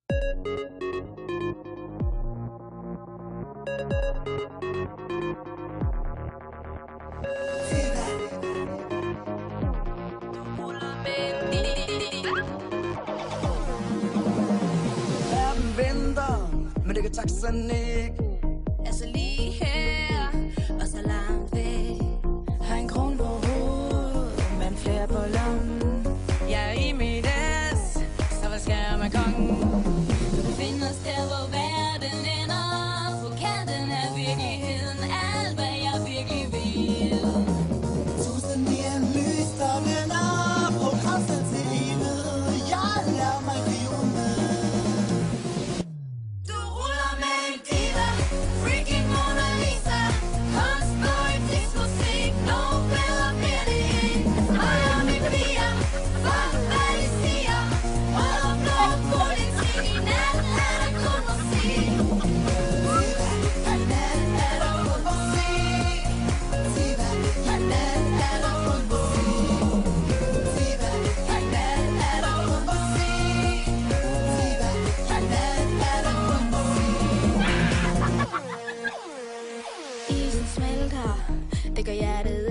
Verden venter, men det kan taksen ikke. Altså lige her, og så langt væk. Har en krone på hovedet, men flere på lommen. Jeg er i mit S, så hvad skal jeg med kongen? Du befinder os der, hvor verden ender. På kanten af virkeligheden, alt hvad jeg virkelig vil. Tusind mere lys, der vender på grænsen til livet. Jeg lader mig rive med. Du ruller med en diva, freaking Mona Lisa. Kunstpoetisk musik, Nobel og bliver det ikke. Og jeg vil blive, for hvad de siger. Rød og blå politik, i nat er der kun musik. I nat er der kun musik. Diva, i nat er der kun musik. Diva, i nat er der kun musik. Diva, i nat er der kun musik. Isen smelter, det gør hjertet